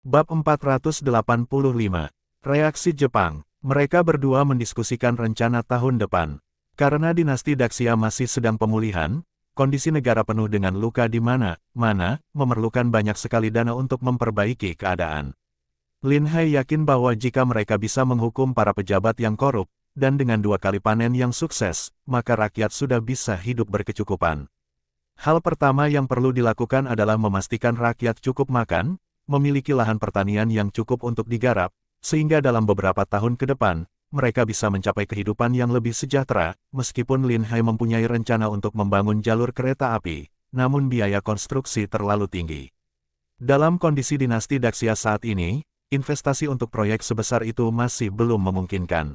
Bab 485. Reaksi Jepang. Mereka berdua mendiskusikan rencana tahun depan. Karena dinasti Daxia masih sedang pemulihan, kondisi negara penuh dengan luka di mana-mana, memerlukan banyak sekali dana untuk memperbaiki keadaan. Lin Hai yakin bahwa jika mereka bisa menghukum para pejabat yang korup, dan dengan 2 kali panen yang sukses, maka rakyat sudah bisa hidup berkecukupan. Hal pertama yang perlu dilakukan adalah memastikan rakyat cukup makan, memiliki lahan pertanian yang cukup untuk digarap, sehingga dalam beberapa tahun ke depan, mereka bisa mencapai kehidupan yang lebih sejahtera. Meskipun Lin Hai mempunyai rencana untuk membangun jalur kereta api, namun biaya konstruksi terlalu tinggi. Dalam kondisi dinasti Daxia saat ini, investasi untuk proyek sebesar itu masih belum memungkinkan.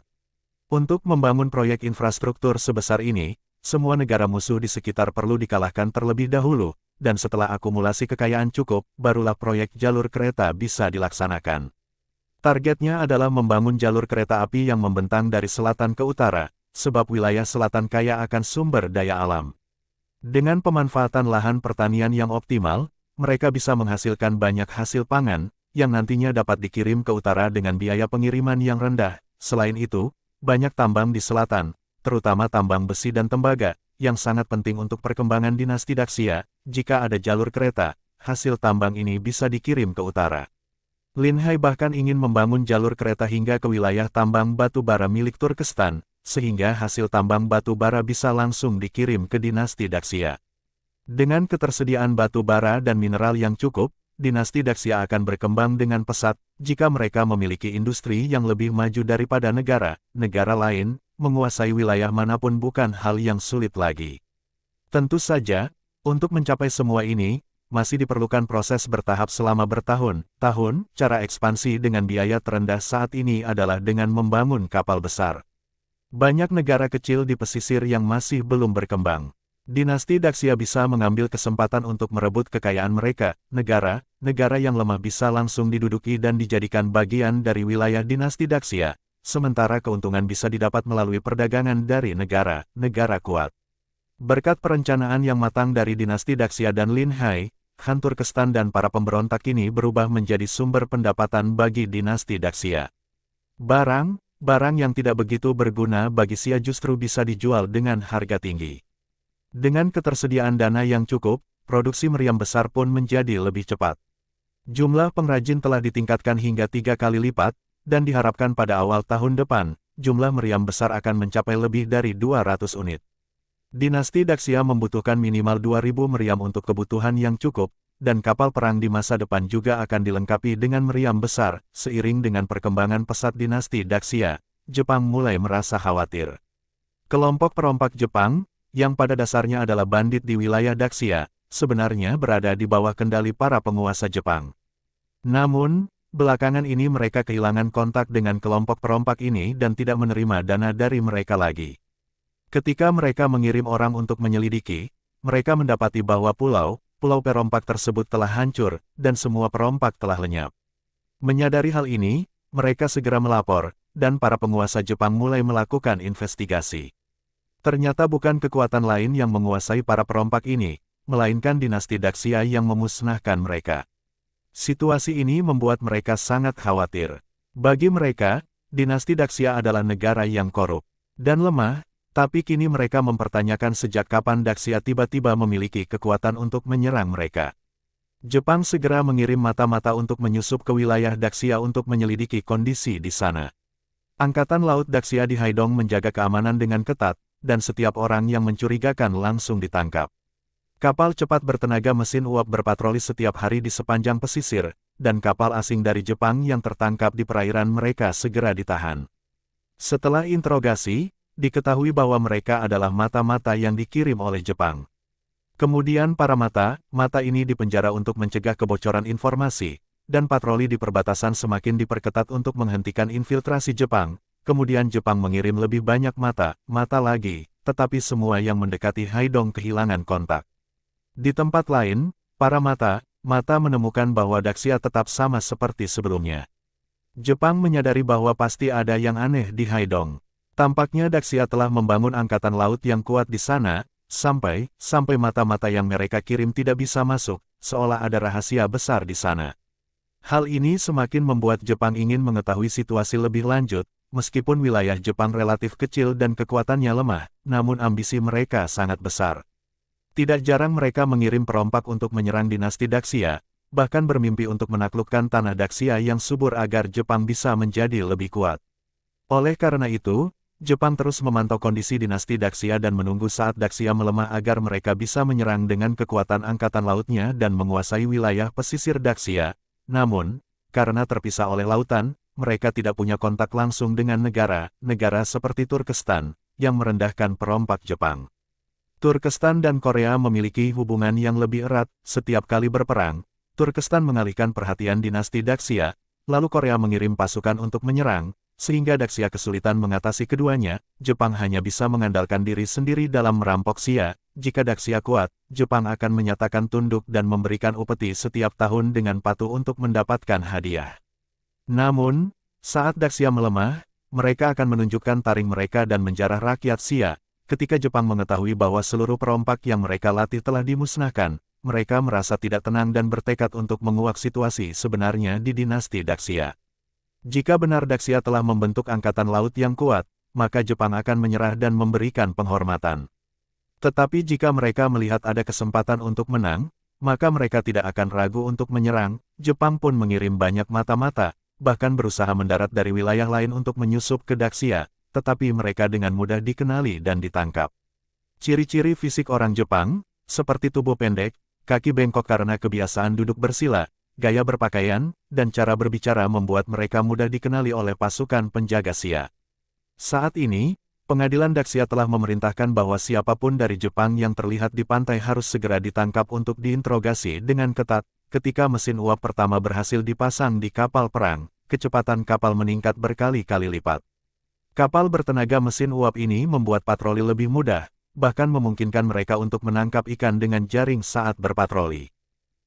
Untuk membangun proyek infrastruktur sebesar ini, semua negara musuh di sekitar perlu dikalahkan terlebih dahulu, dan setelah akumulasi kekayaan cukup, barulah proyek jalur kereta bisa dilaksanakan. Targetnya adalah membangun jalur kereta api yang membentang dari selatan ke utara, sebab wilayah selatan kaya akan sumber daya alam. Dengan pemanfaatan lahan pertanian yang optimal, mereka bisa menghasilkan banyak hasil pangan, yang nantinya dapat dikirim ke utara dengan biaya pengiriman yang rendah. Selain itu, banyak tambang di selatan, terutama tambang besi dan tembaga, yang sangat penting untuk perkembangan dinasti Daxia. Jika ada jalur kereta, hasil tambang ini bisa dikirim ke utara. Lin Hai bahkan ingin membangun jalur kereta hingga ke wilayah tambang batu bara milik Turkestan, sehingga hasil tambang batu bara bisa langsung dikirim ke dinasti Daxia. Dengan ketersediaan batu bara dan mineral yang cukup, dinasti Daxia akan berkembang dengan pesat. Jika mereka memiliki industri yang lebih maju daripada negara lain, menguasai wilayah manapun bukan hal yang sulit lagi. Tentu saja, untuk mencapai semua ini, masih diperlukan proses bertahap selama bertahun-tahun. Cara ekspansi dengan biaya terendah saat ini adalah dengan membangun kapal besar. Banyak negara kecil di pesisir yang masih belum berkembang. Dinasti Daxia bisa mengambil kesempatan untuk merebut kekayaan mereka. Negara yang lemah bisa langsung diduduki dan dijadikan bagian dari wilayah dinasti Daxia, sementara keuntungan bisa didapat melalui perdagangan dari negara kuat. Berkat perencanaan yang matang dari dinasti Daxia dan Lin Hai, Han Turkestan dan para pemberontak ini berubah menjadi sumber pendapatan bagi dinasti Daxia. Barang yang tidak begitu berguna bagi Xia justru bisa dijual dengan harga tinggi. Dengan ketersediaan dana yang cukup, produksi meriam besar pun menjadi lebih cepat. Jumlah pengrajin telah ditingkatkan hingga 3 kali lipat, dan diharapkan pada awal tahun depan, jumlah meriam besar akan mencapai lebih dari 200 unit. Dinasti Daxia membutuhkan minimal 2.000 meriam untuk kebutuhan yang cukup, dan kapal perang di masa depan juga akan dilengkapi dengan meriam besar. Seiring dengan perkembangan pesat dinasti Daxia, Jepang mulai merasa khawatir. Kelompok perompak Jepang, yang pada dasarnya adalah bandit di wilayah Daxia, sebenarnya berada di bawah kendali para penguasa Jepang. Namun, belakangan ini mereka kehilangan kontak dengan kelompok perompak ini dan tidak menerima dana dari mereka lagi. Ketika mereka mengirim orang untuk menyelidiki, mereka mendapati bahwa pulau perompak tersebut telah hancur, dan semua perompak telah lenyap. Menyadari hal ini, mereka segera melapor, dan para penguasa Jepang mulai melakukan investigasi. Ternyata bukan kekuatan lain yang menguasai para perompak ini, melainkan dinasti Daxia yang memusnahkan mereka. Situasi ini membuat mereka sangat khawatir. Bagi mereka, dinasti Daxia adalah negara yang korup dan lemah. Tapi kini mereka mempertanyakan sejak kapan Daxia tiba-tiba memiliki kekuatan untuk menyerang mereka. Jepang segera mengirim mata-mata untuk menyusup ke wilayah Daxia untuk menyelidiki kondisi di sana. Angkatan Laut Daxia di Haidong menjaga keamanan dengan ketat, dan setiap orang yang mencurigakan langsung ditangkap. Kapal cepat bertenaga mesin uap berpatroli setiap hari di sepanjang pesisir, dan kapal asing dari Jepang yang tertangkap di perairan mereka segera ditahan. Setelah interogasi, diketahui bahwa mereka adalah mata-mata yang dikirim oleh Jepang. Kemudian para mata ini dipenjara untuk mencegah kebocoran informasi, dan patroli di perbatasan semakin diperketat untuk menghentikan infiltrasi Jepang. Kemudian Jepang mengirim lebih banyak mata lagi, tetapi semua yang mendekati Haidong kehilangan kontak. Di tempat lain, para mata menemukan bahwa Daxia tetap sama seperti sebelumnya. Jepang menyadari bahwa pasti ada yang aneh di Haidong. Tampaknya Daxia telah membangun angkatan laut yang kuat di sana, sampai mata-mata yang mereka kirim tidak bisa masuk, seolah ada rahasia besar di sana. Hal ini semakin membuat Jepang ingin mengetahui situasi lebih lanjut, meskipun wilayah Jepang relatif kecil dan kekuatannya lemah, namun ambisi mereka sangat besar. Tidak jarang mereka mengirim perompak untuk menyerang dinasti Daxia, bahkan bermimpi untuk menaklukkan tanah Daxia yang subur agar Jepang bisa menjadi lebih kuat. Oleh karena itu, Jepang terus memantau kondisi dinasti Daxia dan menunggu saat Daxia melemah agar mereka bisa menyerang dengan kekuatan angkatan lautnya dan menguasai wilayah pesisir Daxia. Namun, karena terpisah oleh lautan, mereka tidak punya kontak langsung dengan negara seperti Turkestan, yang merendahkan perompak Jepang. Turkestan dan Korea memiliki hubungan yang lebih erat. Setiap kali berperang, Turkestan mengalihkan perhatian dinasti Daxia, lalu Korea mengirim pasukan untuk menyerang, sehingga Daxia kesulitan mengatasi keduanya. Jepang hanya bisa mengandalkan diri sendiri dalam merampok Xia. Jika Daxia kuat, Jepang akan menyatakan tunduk dan memberikan upeti setiap tahun dengan patuh untuk mendapatkan hadiah. Namun, saat Daxia melemah, mereka akan menunjukkan taring mereka dan menjarah rakyat Xia. Ketika Jepang mengetahui bahwa seluruh perompak yang mereka latih telah dimusnahkan, mereka merasa tidak tenang dan bertekad untuk menguak situasi sebenarnya di dinasti Daxia. Jika benar Daxia telah membentuk angkatan laut yang kuat, maka Jepang akan menyerah dan memberikan penghormatan. Tetapi jika mereka melihat ada kesempatan untuk menang, maka mereka tidak akan ragu untuk menyerang. Jepang pun mengirim banyak mata-mata, bahkan berusaha mendarat dari wilayah lain untuk menyusup ke Daxia, tetapi mereka dengan mudah dikenali dan ditangkap. Ciri-ciri fisik orang Jepang, seperti tubuh pendek, kaki bengkok karena kebiasaan duduk bersila, gaya berpakaian, dan cara berbicara membuat mereka mudah dikenali oleh pasukan penjaga Xia. Saat ini, pengadilan Daxia telah memerintahkan bahwa siapapun dari Jepang yang terlihat di pantai harus segera ditangkap untuk diinterogasi dengan ketat. Ketika mesin uap pertama berhasil dipasang di kapal perang, kecepatan kapal meningkat berkali-kali lipat. Kapal bertenaga mesin uap ini membuat patroli lebih mudah, bahkan memungkinkan mereka untuk menangkap ikan dengan jaring saat berpatroli.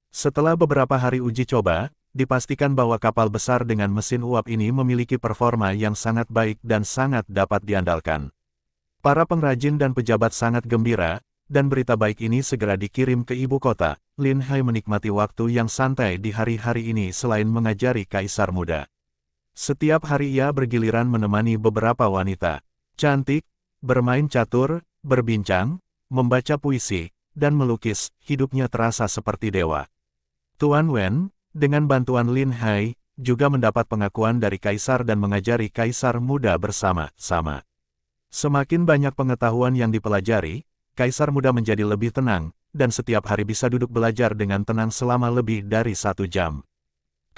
Setelah beberapa hari uji coba, dipastikan bahwa kapal besar dengan mesin uap ini memiliki performa yang sangat baik dan sangat dapat diandalkan. Para pengrajin dan pejabat sangat gembira, dan berita baik ini segera dikirim ke ibu kota. Lin Hai menikmati waktu yang santai di hari-hari ini selain mengajari kaisar muda. Setiap hari ia bergiliran menemani beberapa wanita cantik, bermain catur, berbincang, membaca puisi, dan melukis. Hidupnya terasa seperti dewa. Tuan Wen, dengan bantuan Lin Hai, juga mendapat pengakuan dari kaisar dan mengajari kaisar muda bersama-sama. Semakin banyak pengetahuan yang dipelajari, kaisar muda menjadi lebih tenang, dan setiap hari bisa duduk belajar dengan tenang selama lebih dari 1 jam.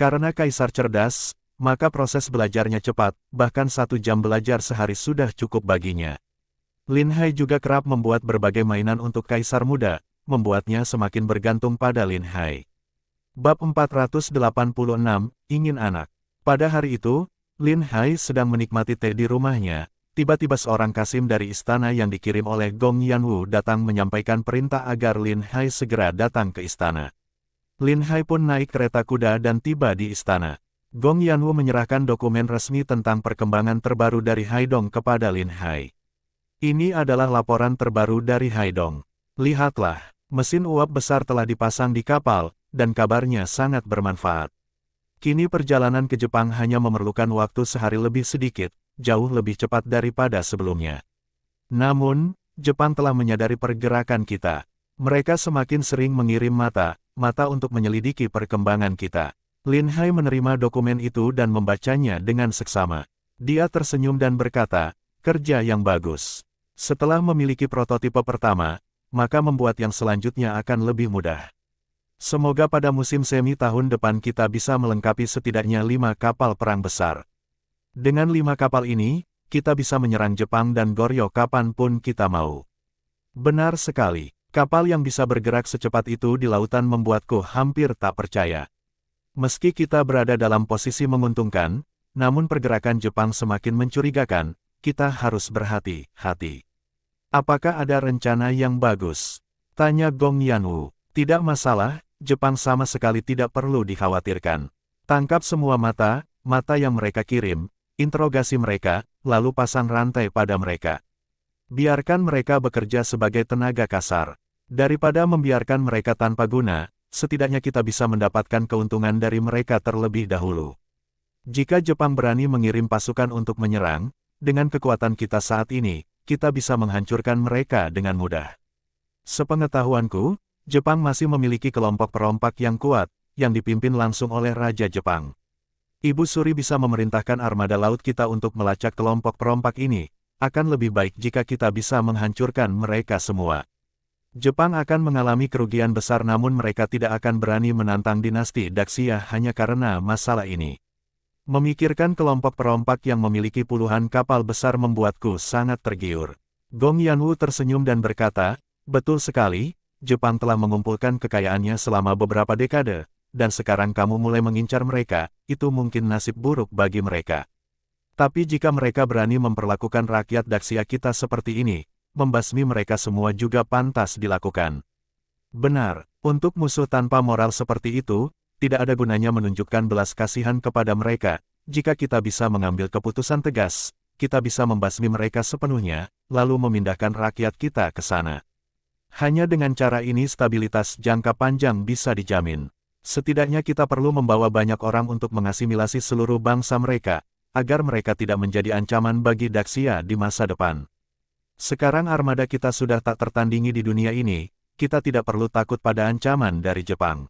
Karena kaisar cerdas, maka proses belajarnya cepat, bahkan 1 jam belajar sehari sudah cukup baginya. Lin Hai juga kerap membuat berbagai mainan untuk kaisar muda, membuatnya semakin bergantung pada Lin Hai. Bab 486, Ingin Anak. Pada hari itu, Lin Hai sedang menikmati teh di rumahnya. Tiba-tiba seorang kasim dari istana yang dikirim oleh Gong Yanwu datang menyampaikan perintah agar Lin Hai segera datang ke istana. Lin Hai pun naik kereta kuda dan tiba di istana. Gong Yanwu menyerahkan dokumen resmi tentang perkembangan terbaru dari Haidong kepada Lin Hai. Ini adalah laporan terbaru dari Haidong. Lihatlah, mesin uap besar telah dipasang di kapal, dan kabarnya sangat bermanfaat. Kini perjalanan ke Jepang hanya memerlukan waktu sehari lebih sedikit, jauh lebih cepat daripada sebelumnya. Namun, Jepang telah menyadari pergerakan kita. Mereka semakin sering mengirim mata untuk menyelidiki perkembangan kita. Lin Hai menerima dokumen itu dan membacanya dengan seksama. Dia tersenyum dan berkata, kerja yang bagus. Setelah memiliki prototipe pertama, maka membuat yang selanjutnya akan lebih mudah. Semoga pada musim semi tahun depan kita bisa melengkapi setidaknya 5 kapal perang besar. Dengan 5 kapal ini, kita bisa menyerang Jepang dan Goryeo kapanpun kita mau. Benar sekali, kapal yang bisa bergerak secepat itu di lautan membuatku hampir tak percaya. Meski kita berada dalam posisi menguntungkan, namun pergerakan Jepang semakin mencurigakan, kita harus berhati-hati. Apakah ada rencana yang bagus? Tanya Gong Yanwu. Tidak masalah, Jepang sama sekali tidak perlu dikhawatirkan. Tangkap semua mata yang mereka kirim, interogasi mereka, lalu pasang rantai pada mereka. Biarkan mereka bekerja sebagai tenaga kasar. Daripada membiarkan mereka tanpa guna, setidaknya kita bisa mendapatkan keuntungan dari mereka terlebih dahulu. Jika Jepang berani mengirim pasukan untuk menyerang, dengan kekuatan kita saat ini, kita bisa menghancurkan mereka dengan mudah. Sepengetahuanku, Jepang masih memiliki kelompok perompak yang kuat, yang dipimpin langsung oleh Raja Jepang. Ibu Suri bisa memerintahkan armada laut kita untuk melacak kelompok perompak ini. Akan lebih baik jika kita bisa menghancurkan mereka semua. Jepang akan mengalami kerugian besar namun mereka tidak akan berani menantang dinasti Daxia hanya karena masalah ini. Memikirkan kelompok perompak yang memiliki puluhan kapal besar membuatku sangat tergiur. Gong Yanwu tersenyum dan berkata, betul sekali, Jepang telah mengumpulkan kekayaannya selama beberapa dekade, dan sekarang kamu mulai mengincar mereka, itu mungkin nasib buruk bagi mereka. Tapi jika mereka berani memperlakukan rakyat Daxia kita seperti ini, membasmi mereka semua juga pantas dilakukan. Benar, untuk musuh tanpa moral seperti itu, tidak ada gunanya menunjukkan belas kasihan kepada mereka. Jika kita bisa mengambil keputusan tegas, kita bisa membasmi mereka sepenuhnya, lalu memindahkan rakyat kita ke sana. Hanya dengan cara ini stabilitas jangka panjang bisa dijamin. Setidaknya kita perlu membawa banyak orang untuk mengasimilasi seluruh bangsa mereka, agar mereka tidak menjadi ancaman bagi Daxia di masa depan. Sekarang armada kita sudah tak tertandingi di dunia ini, kita tidak perlu takut pada ancaman dari Jepang.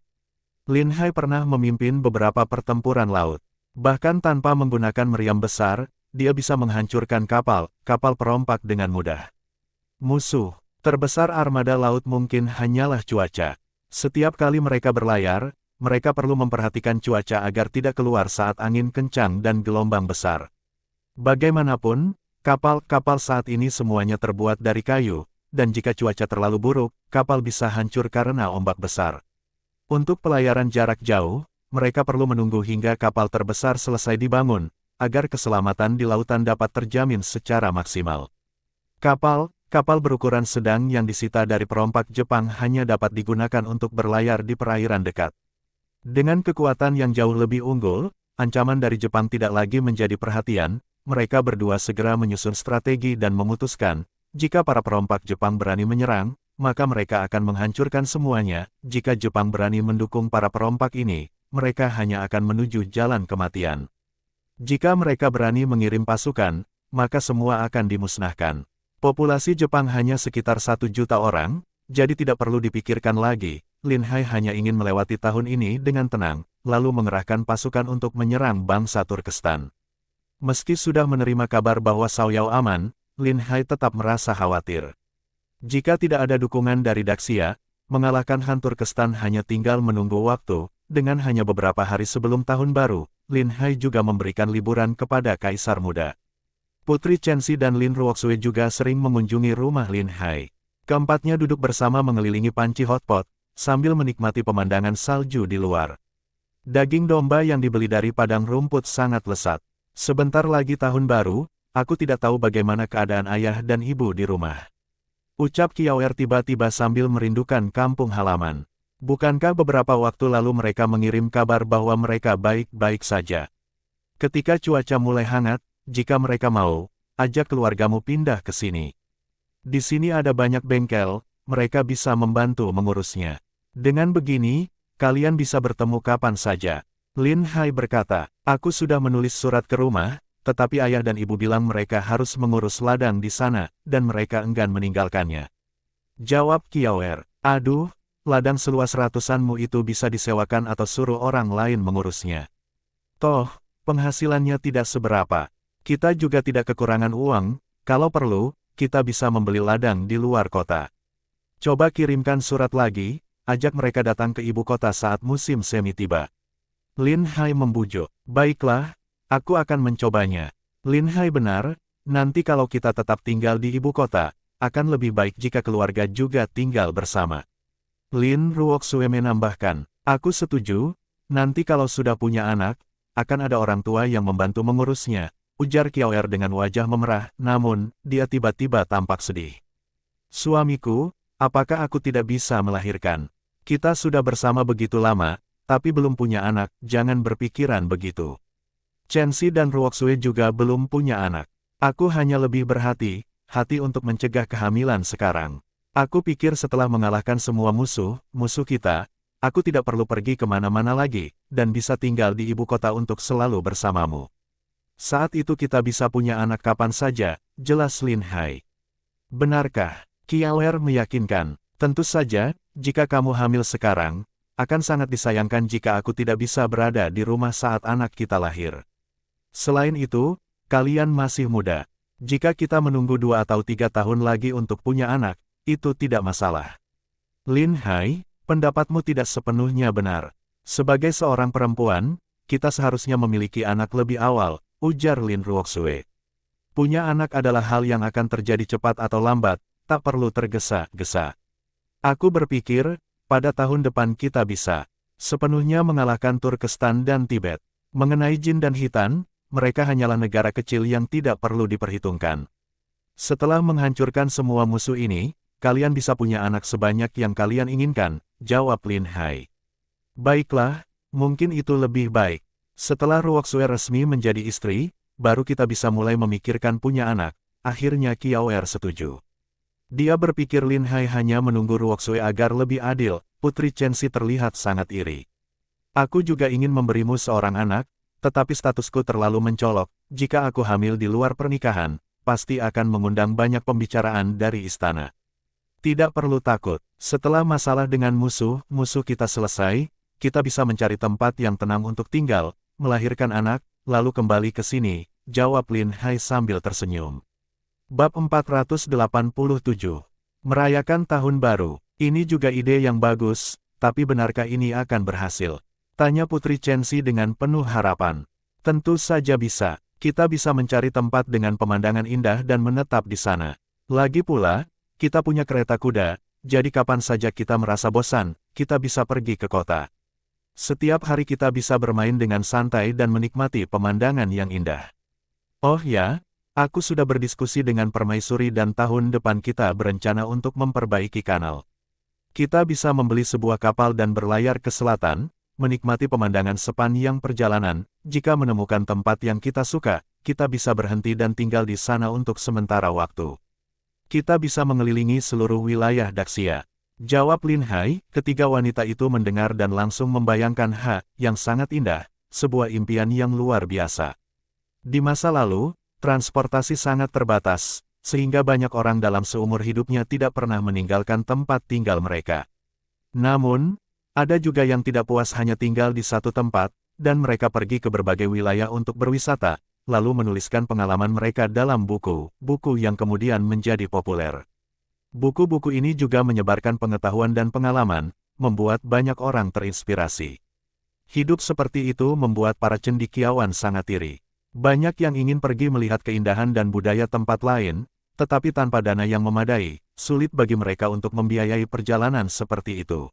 Lin Hai pernah memimpin beberapa pertempuran laut. Bahkan tanpa menggunakan meriam besar, dia bisa menghancurkan kapal perompak dengan mudah. Musuh terbesar armada laut mungkin hanyalah cuaca. Setiap kali mereka berlayar, mereka perlu memperhatikan cuaca agar tidak keluar saat angin kencang dan gelombang besar. Bagaimanapun, kapal-kapal saat ini semuanya terbuat dari kayu, dan jika cuaca terlalu buruk, kapal bisa hancur karena ombak besar. Untuk pelayaran jarak jauh, mereka perlu menunggu hingga kapal terbesar selesai dibangun, agar keselamatan di lautan dapat terjamin secara maksimal. Kapal berukuran sedang yang disita dari perompak Jepang hanya dapat digunakan untuk berlayar di perairan dekat. Dengan kekuatan yang jauh lebih unggul, ancaman dari Jepang tidak lagi menjadi perhatian, mereka berdua segera menyusun strategi dan memutuskan, jika para perompak Jepang berani menyerang, maka mereka akan menghancurkan semuanya. Jika Jepang berani mendukung para perompak ini, mereka hanya akan menuju jalan kematian. Jika mereka berani mengirim pasukan, maka semua akan dimusnahkan. Populasi Jepang hanya sekitar 1 juta orang, jadi tidak perlu dipikirkan lagi. Lin Hai hanya ingin melewati tahun ini dengan tenang, lalu mengerahkan pasukan untuk menyerang bangsa Turkestan. Meski sudah menerima kabar bahwa Xiaoyao aman, Lin Hai tetap merasa khawatir. Jika tidak ada dukungan dari Daxia, mengalahkan Han Turkestan hanya tinggal menunggu waktu. Dengan hanya beberapa hari sebelum tahun baru, Lin Hai juga memberikan liburan kepada Kaisar Muda. Putri Chenxi dan Lin Ruoxue juga sering mengunjungi rumah Lin Hai. Keempatnya duduk bersama mengelilingi panci hotpot, sambil menikmati pemandangan salju di luar. Daging domba yang dibeli dari padang rumput sangat lezat. Sebentar lagi tahun baru, aku tidak tahu bagaimana keadaan ayah dan ibu di rumah. Ucap Kiaoer tiba-tiba sambil merindukan kampung halaman. Bukankah beberapa waktu lalu mereka mengirim kabar bahwa mereka baik-baik saja? Ketika cuaca mulai hangat, jika mereka mau, ajak keluargamu pindah ke sini. Di sini ada banyak bengkel, mereka bisa membantu mengurusnya. Dengan begini, kalian bisa bertemu kapan saja. Lin Hai berkata, aku sudah menulis surat ke rumah, tetapi ayah dan ibu bilang mereka harus mengurus ladang di sana, dan mereka enggan meninggalkannya. Jawab Kiaoer, aduh, ladang seluas ratusanmu itu bisa disewakan atau suruh orang lain mengurusnya. Toh, penghasilannya tidak seberapa. Kita juga tidak kekurangan uang, kalau perlu, kita bisa membeli ladang di luar kota. Coba kirimkan surat lagi, ajak mereka datang ke ibu kota saat musim semi tiba. Lin Hai membujuk, baiklah, aku akan mencobanya. Lin Hai benar, nanti kalau kita tetap tinggal di ibu kota, akan lebih baik jika keluarga juga tinggal bersama. Lin Ruoxue menambahkan, aku setuju, nanti kalau sudah punya anak, akan ada orang tua yang membantu mengurusnya, ujar Kiaoer dengan wajah memerah, namun, dia tiba-tiba tampak sedih. Suamiku, apakah aku tidak bisa melahirkan? Kita sudah bersama begitu lama, tapi belum punya anak, jangan berpikiran begitu. Chenxi dan Ruoxue juga belum punya anak. Aku hanya lebih berhati-hati untuk mencegah kehamilan sekarang. Aku pikir setelah mengalahkan semua musuh kita, Aku tidak perlu pergi kemana-mana lagi, dan bisa tinggal di ibu kota untuk selalu bersamamu. Saat itu kita bisa punya anak kapan saja, jelas Lin Hai. Benarkah? Kiawer meyakinkan. Tentu saja, jika kamu hamil sekarang, akan sangat disayangkan jika aku tidak bisa berada di rumah saat anak kita lahir. Selain itu, kalian masih muda. Jika kita menunggu 2 atau 3 tahun lagi untuk punya anak, itu tidak masalah. Lin Hai, pendapatmu tidak sepenuhnya benar. Sebagai seorang perempuan, kita seharusnya memiliki anak lebih awal, ujar Lin Ruoxue. Punya anak adalah hal yang akan terjadi cepat atau lambat, tak perlu tergesa-gesa. Aku berpikir, pada tahun depan kita bisa sepenuhnya mengalahkan Turkestan dan Tibet. Mengenai Jin dan Hitan, mereka hanyalah negara kecil yang tidak perlu diperhitungkan. Setelah menghancurkan semua musuh ini, kalian bisa punya anak sebanyak yang kalian inginkan, jawab Lin Hai. Baiklah, mungkin itu lebih baik. Setelah Ruoxue resmi menjadi istri, baru kita bisa mulai memikirkan punya anak. Akhirnya Kiaoer setuju. Dia berpikir Lin Hai hanya menunggu Ruoxue agar lebih adil. Putri Chenxi terlihat sangat iri. Aku juga ingin memberimu seorang anak, tetapi statusku terlalu mencolok. Jika aku hamil di luar pernikahan, pasti akan mengundang banyak pembicaraan dari istana. Tidak perlu takut. Setelah masalah dengan musuh kita selesai, kita bisa mencari tempat yang tenang untuk tinggal, melahirkan anak, lalu kembali ke sini, jawab Lin Hai sambil tersenyum. Bab 487. Merayakan Tahun Baru. Ini juga ide yang bagus, tapi benarkah ini akan berhasil? Tanya Putri Chenxi dengan penuh harapan. Tentu saja bisa. Kita bisa mencari tempat dengan pemandangan indah dan menetap di sana. Lagi pula, kita punya kereta kuda, jadi kapan saja kita merasa bosan, kita bisa pergi ke kota. Setiap hari kita bisa bermain dengan santai dan menikmati pemandangan yang indah. Oh ya, aku sudah berdiskusi dengan permaisuri dan tahun depan kita berencana untuk memperbaiki kanal. Kita bisa membeli sebuah kapal dan berlayar ke selatan, menikmati pemandangan sepanjang perjalanan. Jika menemukan tempat yang kita suka, kita bisa berhenti dan tinggal di sana untuk sementara waktu. Kita bisa mengelilingi seluruh wilayah Daxia. Jawab Lin Hai. Ketiga wanita itu mendengar dan langsung membayangkan yang sangat indah, sebuah impian yang luar biasa. Di masa lalu, transportasi sangat terbatas, sehingga banyak orang dalam seumur hidupnya tidak pernah meninggalkan tempat tinggal mereka. Namun, ada juga yang tidak puas hanya tinggal di satu tempat, dan mereka pergi ke berbagai wilayah untuk berwisata, lalu menuliskan pengalaman mereka dalam buku yang kemudian menjadi populer. Buku-buku ini juga menyebarkan pengetahuan dan pengalaman, membuat banyak orang terinspirasi. Hidup seperti itu membuat para cendekiawan sangat iri. Banyak yang ingin pergi melihat keindahan dan budaya tempat lain, tetapi tanpa dana yang memadai, sulit bagi mereka untuk membiayai perjalanan seperti itu.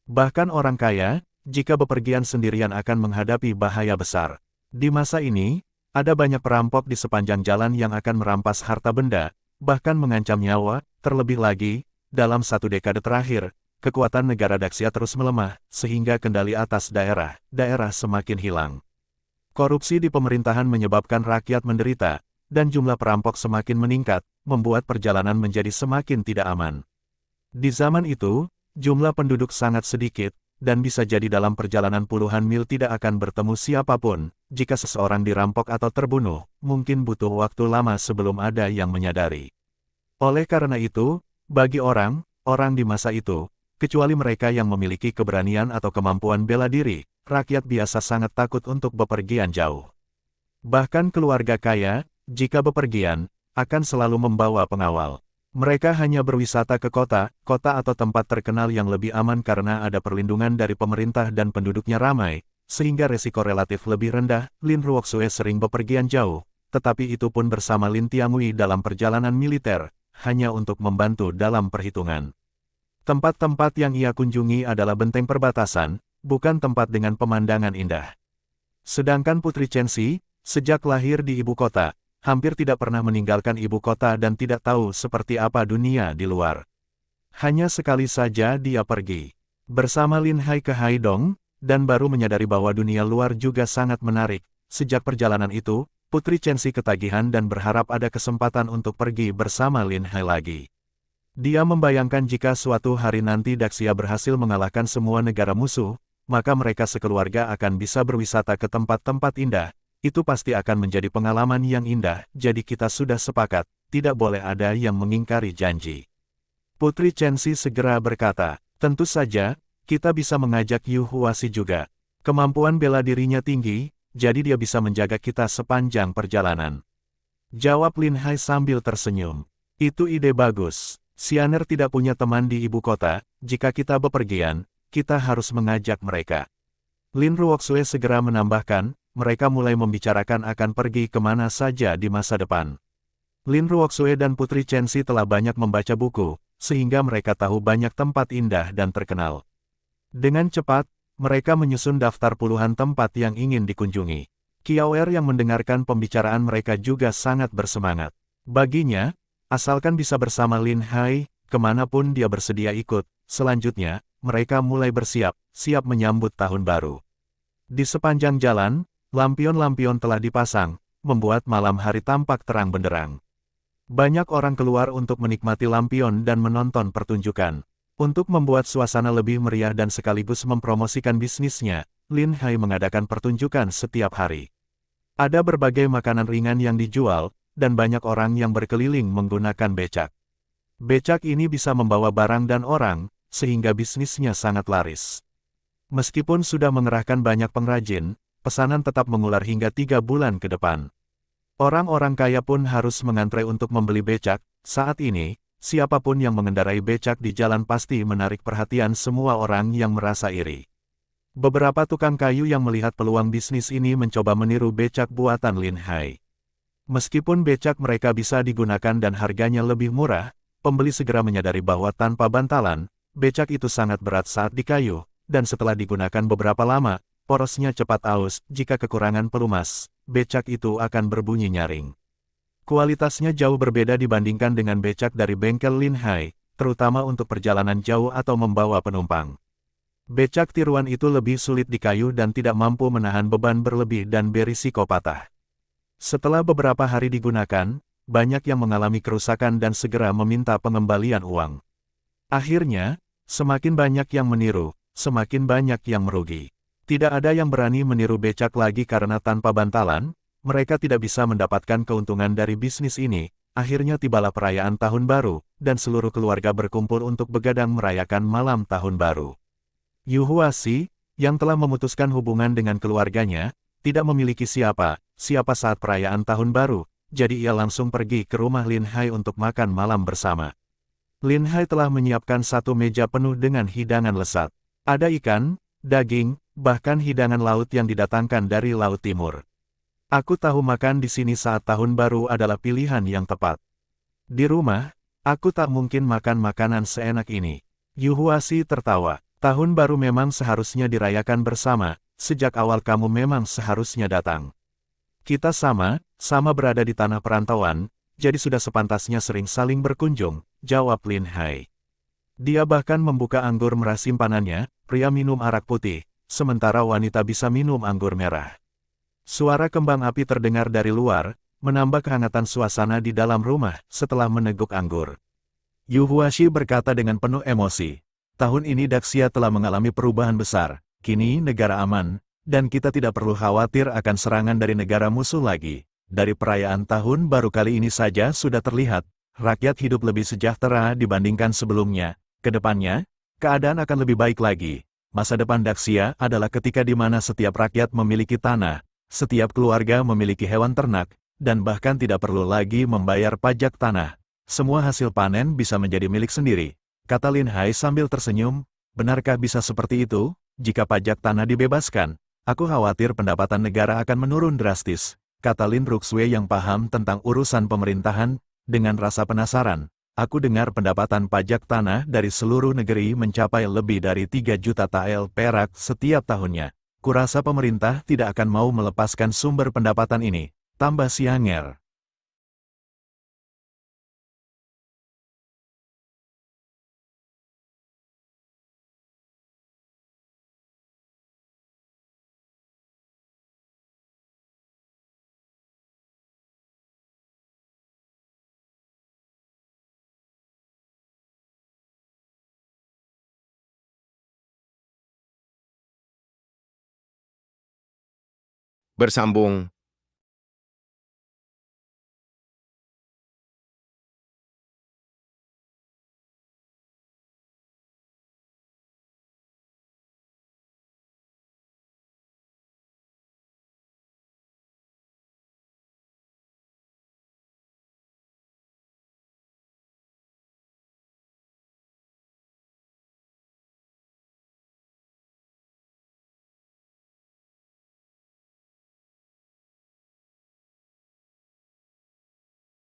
Bahkan orang kaya, jika bepergian sendirian akan menghadapi bahaya besar. Di masa ini, ada banyak perampok di sepanjang jalan yang akan merampas harta benda, bahkan mengancam nyawa. Terlebih lagi, dalam 1 dekade terakhir, kekuatan negara Daxia terus melemah, sehingga kendali atas daerah semakin hilang. Korupsi di pemerintahan menyebabkan rakyat menderita, dan jumlah perampok semakin meningkat, membuat perjalanan menjadi semakin tidak aman. Di zaman itu, jumlah penduduk sangat sedikit, dan bisa jadi dalam perjalanan puluhan mil tidak akan bertemu siapapun. Jika seseorang dirampok atau terbunuh, mungkin butuh waktu lama sebelum ada yang menyadari. Oleh karena itu, bagi orang di masa itu, kecuali mereka yang memiliki keberanian atau kemampuan bela diri, rakyat biasa sangat takut untuk bepergian jauh. Bahkan keluarga kaya, jika bepergian, akan selalu membawa pengawal. Mereka hanya berwisata ke kota atau tempat terkenal yang lebih aman karena ada perlindungan dari pemerintah dan penduduknya ramai, sehingga resiko relatif lebih rendah. Lin Ruoxue sering bepergian jauh, tetapi itu pun bersama Lin Tiangui dalam perjalanan militer, hanya untuk membantu dalam perhitungan. Tempat-tempat yang ia kunjungi adalah benteng perbatasan, bukan tempat dengan pemandangan indah. Sedangkan Putri Chenxi, sejak lahir di ibu kota, hampir tidak pernah meninggalkan ibu kota dan tidak tahu seperti apa dunia di luar. Hanya sekali saja dia pergi bersama Lin Hai ke Haidong, dan baru menyadari bahwa dunia luar juga sangat menarik. Sejak perjalanan itu, Putri Chenxi ketagihan dan berharap ada kesempatan untuk pergi bersama Lin Hai lagi. Dia membayangkan jika suatu hari nanti Daxia berhasil mengalahkan semua negara musuh, maka mereka sekeluarga akan bisa berwisata ke tempat-tempat indah. Itu pasti akan menjadi pengalaman yang indah, jadi kita sudah sepakat, tidak boleh ada yang mengingkari janji. Putri Chenxi segera berkata, tentu saja, kita bisa mengajak Yu Huasi juga. Kemampuan bela dirinya tinggi, jadi dia bisa menjaga kita sepanjang perjalanan. Jawab Lin Hai sambil tersenyum. Itu ide bagus. Xianer tidak punya teman di ibu kota, jika kita bepergian, kita harus mengajak mereka. Lin Ruoxue segera menambahkan, mereka mulai membicarakan akan pergi kemana saja di masa depan. Lin Ruoxue dan Putri Chenxi telah banyak membaca buku, sehingga mereka tahu banyak tempat indah dan terkenal. Dengan cepat, mereka menyusun daftar puluhan tempat yang ingin dikunjungi. Kiaoer yang mendengarkan pembicaraan mereka juga sangat bersemangat. Baginya, asalkan bisa bersama Lin Hai, kemanapun dia bersedia ikut. Selanjutnya, mereka mulai bersiap, siap menyambut tahun baru. Di sepanjang jalan, lampion-lampion telah dipasang, membuat malam hari tampak terang benderang. Banyak orang keluar untuk menikmati lampion dan menonton pertunjukan. Untuk membuat suasana lebih meriah dan sekaligus mempromosikan bisnisnya, Lin Hai mengadakan pertunjukan setiap hari. Ada berbagai makanan ringan yang dijual, dan banyak orang yang berkeliling menggunakan becak. Becak ini bisa membawa barang dan orang, sehingga bisnisnya sangat laris. Meskipun sudah mengerahkan banyak pengrajin, pesanan tetap mengular hingga 3 bulan ke depan. Orang-orang kaya pun harus mengantre untuk membeli becak. Saat ini, siapapun yang mengendarai becak di jalan pasti menarik perhatian semua orang yang merasa iri. Beberapa tukang kayu yang melihat peluang bisnis ini mencoba meniru becak buatan Lin Hai. Meskipun becak mereka bisa digunakan dan harganya lebih murah, pembeli segera menyadari bahwa tanpa bantalan, becak itu sangat berat saat dikayuh, dan setelah digunakan beberapa lama, porosnya cepat aus. Jika kekurangan pelumas, becak itu akan berbunyi nyaring. Kualitasnya jauh berbeda dibandingkan dengan becak dari bengkel Lin Hai, terutama untuk perjalanan jauh atau membawa penumpang. Becak tiruan itu lebih sulit dikayuh dan tidak mampu menahan beban berlebih dan berisiko patah. Setelah beberapa hari digunakan, banyak yang mengalami kerusakan dan segera meminta pengembalian uang. Akhirnya, semakin banyak yang meniru, semakin banyak yang merugi. Tidak ada yang berani meniru becak lagi karena tanpa bantalan, mereka tidak bisa mendapatkan keuntungan dari bisnis ini. Akhirnya tibalah perayaan Tahun Baru, dan seluruh keluarga berkumpul untuk begadang merayakan malam Tahun Baru. Yu Huasi, yang telah memutuskan hubungan dengan keluarganya, tidak memiliki siapa saat perayaan Tahun Baru, jadi ia langsung pergi ke rumah Lin Hai untuk makan malam bersama. Lin Hai telah menyiapkan satu meja penuh dengan hidangan lezat. Ada ikan, daging, bahkan hidangan laut yang didatangkan dari Laut Timur. Aku tahu makan di sini saat Tahun Baru adalah pilihan yang tepat. Di rumah, aku tak mungkin makan makanan seenak ini. Yu Huasi tertawa. Tahun Baru memang seharusnya dirayakan bersama, sejak awal kamu memang seharusnya datang. Kita sama berada di tanah perantauan, jadi sudah sepantasnya sering saling berkunjung, jawab Lin Hai. Dia bahkan membuka anggur merah simpanannya, pria minum arak putih, sementara wanita bisa minum anggur merah. Suara kembang api terdengar dari luar, menambah kehangatan suasana di dalam rumah setelah meneguk anggur. Yu Huashi berkata dengan penuh emosi. Tahun ini Daxia telah mengalami perubahan besar, kini negara aman, dan kita tidak perlu khawatir akan serangan dari negara musuh lagi. Dari perayaan Tahun Baru kali ini saja sudah terlihat, rakyat hidup lebih sejahtera dibandingkan sebelumnya. Kedepannya, keadaan akan lebih baik lagi. Masa depan Daxia adalah ketika di mana setiap rakyat memiliki tanah, setiap keluarga memiliki hewan ternak, dan bahkan tidak perlu lagi membayar pajak tanah. Semua hasil panen bisa menjadi milik sendiri. Kata Lin Hai sambil tersenyum, benarkah bisa seperti itu? Jika pajak tanah dibebaskan, aku khawatir pendapatan negara akan menurun drastis. Kata Lin Ruxue yang paham tentang urusan pemerintahan, dengan rasa penasaran. Aku dengar pendapatan pajak tanah dari seluruh negeri mencapai lebih dari 3 juta tael perak setiap tahunnya. Kurasa pemerintah tidak akan mau melepaskan sumber pendapatan ini, tambah Xianger. Bersambung,